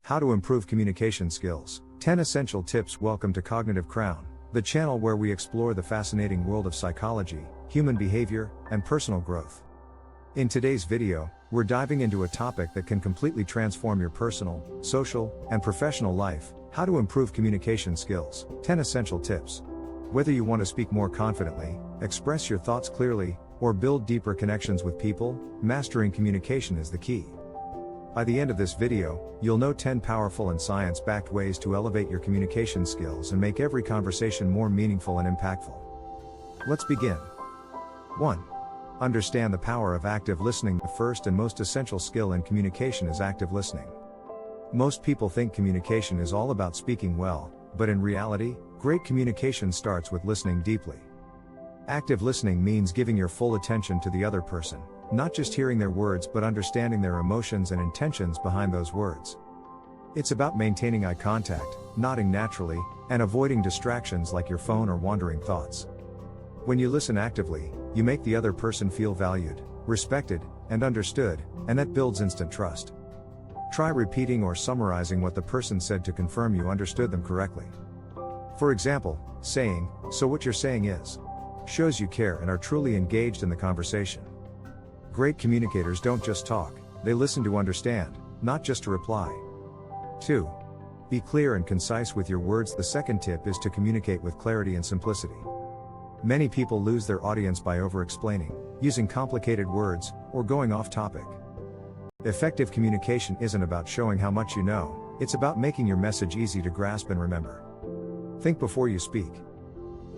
How to improve communication skills. 10 essential tips. Welcome to Cognitive Crown, the channel where we explore the fascinating world of psychology, human behavior, and personal growth. In today's video, we're diving into a topic that can completely transform your personal, social, and professional life: how to improve communication skills. 10 essential tips. Whether you want to speak more confidently, express your thoughts clearly, or build deeper connections with people, mastering communication is the key. By the end of this video, you'll know 10 powerful and science-backed ways to elevate your communication skills and make every conversation more meaningful and impactful. Let's begin. 1. Understand the power of active listening. The first and most essential skill in communication is active listening. Most people think communication is all about speaking well, but in reality, great communication starts with listening deeply. Active listening means giving your full attention to the other person, not just hearing their words but understanding their emotions and intentions behind those words. It's about maintaining eye contact, nodding naturally, and avoiding distractions like your phone or wandering thoughts. When you listen actively, you make the other person feel valued, respected, and understood, and that builds instant trust. Try repeating or summarizing what the person said to confirm you understood them correctly. For example, saying, "So what you're saying is," shows you care and are truly engaged in the conversation. Great communicators don't just talk, they listen to understand, not just to reply. 2. Be clear and concise with your words. The second tip is to communicate with clarity and simplicity. Many people lose their audience by over-explaining, using complicated words, or going off topic. Effective communication isn't about showing how much you know, it's about making your message easy to grasp and remember. Think before you speak.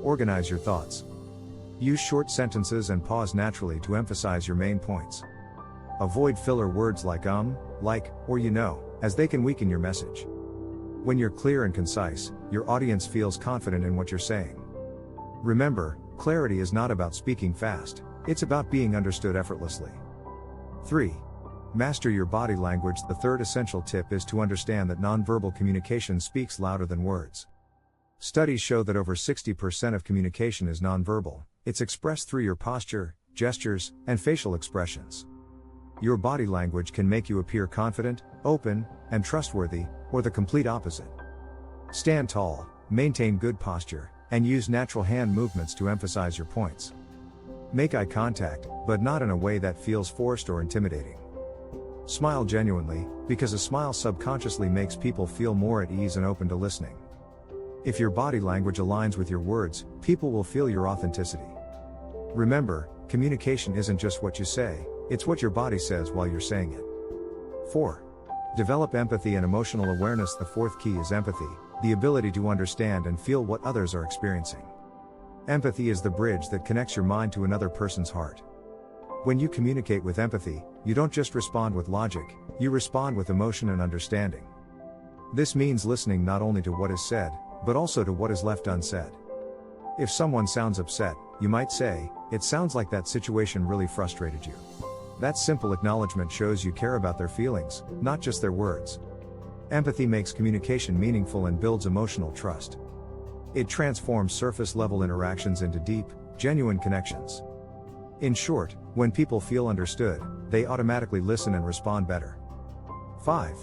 Organize your thoughts. Use short sentences and pause naturally to emphasize your main points. Avoid filler words like like, or you know, as they can weaken your message. When you're clear and concise, your audience feels confident in what you're saying. Remember, clarity is not about speaking fast, it's about being understood effortlessly. 3. Master your body language. The third essential tip is to understand that nonverbal communication speaks louder than words. Studies show that over 60% of communication is nonverbal. It's expressed through your posture, gestures, and facial expressions. Your body language can make you appear confident, open, and trustworthy, or the complete opposite. Stand tall, maintain good posture, and use natural hand movements to emphasize your points. Make eye contact, but not in a way that feels forced or intimidating. Smile genuinely, because a smile subconsciously makes people feel more at ease and open to listening. If your body language aligns with your words, people will feel your authenticity. Remember, communication isn't just what you say, it's what your body says while you're saying it. 4. Develop empathy and emotional awareness. The fourth key is empathy, the ability to understand and feel what others are experiencing. Empathy is the bridge that connects your mind to another person's heart. When you communicate with empathy, you don't just respond with logic, you respond with emotion and understanding. This means listening not only to what is said, but also to what is left unsaid. If someone sounds upset, you might say, "It sounds like that situation really frustrated you." That simple acknowledgement shows you care about their feelings, not just their words. Empathy makes communication meaningful and builds emotional trust. It transforms surface-level interactions into deep, genuine connections. In short, when people feel understood, they automatically listen and respond better. 5.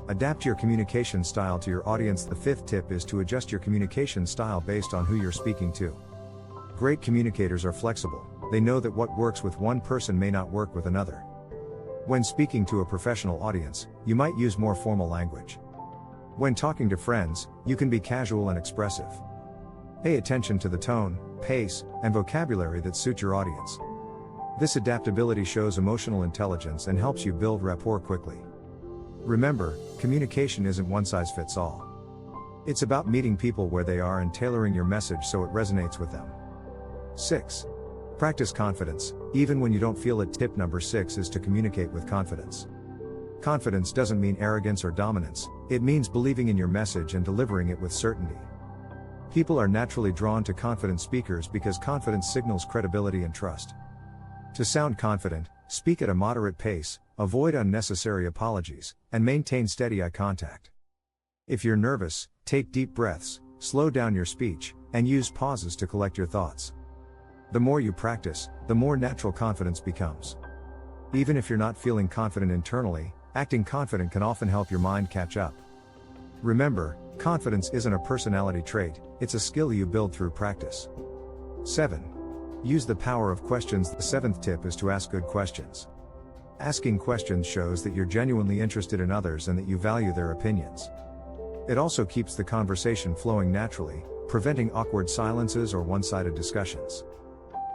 Adapt your communication style to your audience. The fifth tip is to adjust your communication style based on who you're speaking to. Great communicators are flexible, they know that what works with one person may not work with another. When speaking to a professional audience, you might use more formal language. When talking to friends, you can be casual and expressive. Pay attention to the tone, pace, and vocabulary that suit your audience. This adaptability shows emotional intelligence and helps you build rapport quickly. Remember, communication isn't one size fits all. It's about meeting people where they are and tailoring your message so it resonates with them. 6. Practice confidence, even when you don't feel it. Tip number 6 is to communicate with confidence. Confidence doesn't mean arrogance or dominance, it means believing in your message and delivering it with certainty. People are naturally drawn to confident speakers because confidence signals credibility and trust. To sound confident, speak at a moderate pace, avoid unnecessary apologies, and maintain steady eye contact. If you're nervous, take deep breaths, slow down your speech, and use pauses to collect your thoughts. The more you practice, the more natural confidence becomes. Even if you're not feeling confident internally, acting confident can often help your mind catch up, Remember, confidence isn't a personality trait, it's a skill you build through practice. 7. Use the power of questions. The seventh tip is to ask good questions. Asking questions shows that you're genuinely interested in others and that you value their opinions. It also keeps the conversation flowing naturally, preventing awkward silences or one-sided discussions.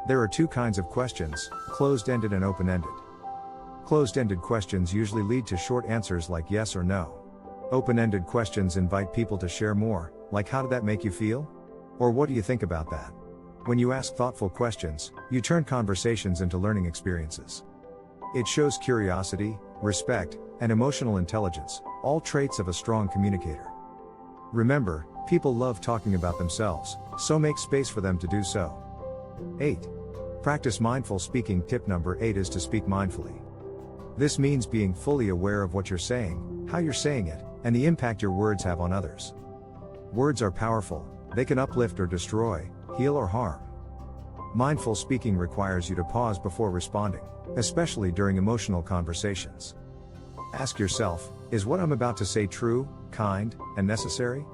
There are two kinds of questions, closed-ended and open-ended. Closed-ended questions usually lead to short answers like yes or no. Open-ended questions invite people to share more, like how did that make you feel? Or what do you think about that? When you ask thoughtful questions, you turn conversations into learning experiences. It shows curiosity, respect, and emotional intelligence, all traits of a strong communicator. Remember, people love talking about themselves, so make space for them to do so. 8. Practice mindful speaking. Tip number 8 is to speak mindfully. This means being fully aware of what you're saying, how you're saying it, and the impact your words have on others. Words are powerful, they can uplift or destroy, heal or harm. Mindful speaking requires you to pause before responding, especially during emotional conversations. Ask yourself, is what I'm about to say true, kind, and necessary?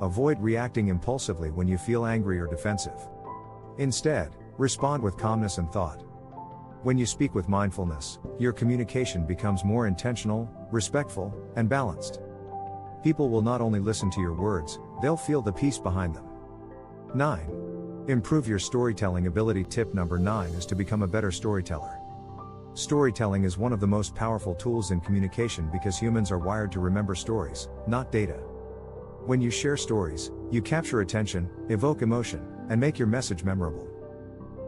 Avoid reacting impulsively when you feel angry or defensive. Instead, respond with calmness and thought. When you speak with mindfulness, your communication becomes more intentional, respectful, and balanced. People will not only listen to your words, they'll feel the peace behind them. 9. Improve your storytelling ability. Tip number 9 is to become a better storyteller. Storytelling is one of the most powerful tools in communication because humans are wired to remember stories, not data. When you share stories, you capture attention, evoke emotion, and make your message memorable.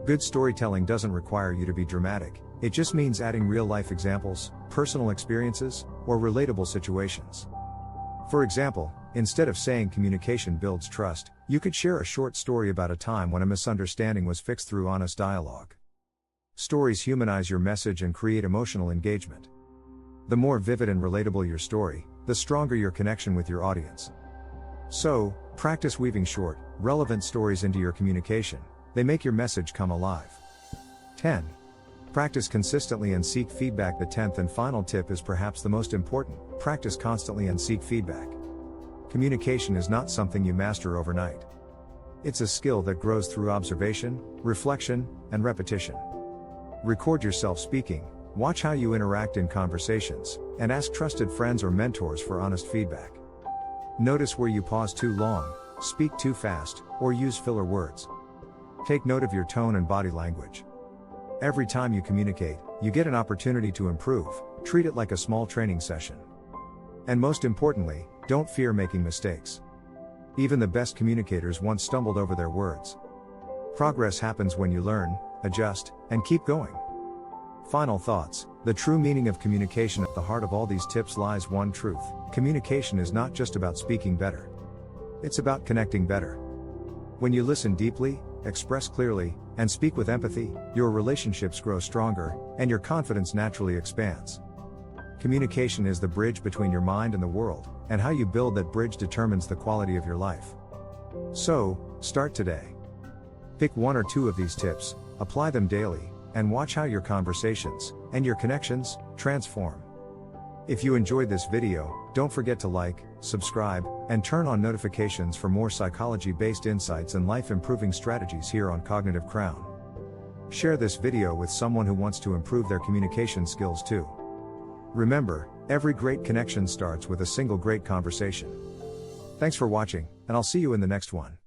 Good storytelling doesn't require you to be dramatic, it just means adding real-life examples, personal experiences, or relatable situations. For example, instead of saying communication builds trust, you could share a short story about a time when a misunderstanding was fixed through honest dialogue. Stories humanize your message and create emotional engagement. The more vivid and relatable your story, the stronger your connection with your audience. So, practice weaving short, relevant stories into your communication. They make your message come alive. 10. Practice consistently and seek feedback. The 10th and final tip is perhaps the most important. Practice constantly and seek feedback. Communication is not something you master overnight. It's a skill that grows through observation, reflection, and repetition. Record yourself speaking, watch how you interact in conversations, and ask trusted friends or mentors for honest feedback. Notice where you pause too long, speak too fast, or use filler words. Take note of your tone and body language. Every time you communicate, you get an opportunity to improve. Treat it like a small training session. And most importantly, don't fear making mistakes. Even the best communicators once stumbled over their words. Progress happens when you learn, adjust, and keep going. Final thoughts. The true meaning of communication. At the heart of all these tips lies one truth. Communication is not just about speaking better. It's about connecting better. When you listen deeply, express clearly, and speak with empathy, your relationships grow stronger, and your confidence naturally expands. Communication is the bridge between your mind and the world, and how you build that bridge determines the quality of your life. So, start today. Pick one or two of these tips, apply them daily, and watch how your conversations, and your connections, transform. If you enjoyed this video, don't forget to like, subscribe, and turn on notifications for more psychology-based insights and life-improving strategies here on Cognitive Crown. Share this video with someone who wants to improve their communication skills too. Remember, every great connection starts with a single great conversation. Thanks for watching, and I'll see you in the next one.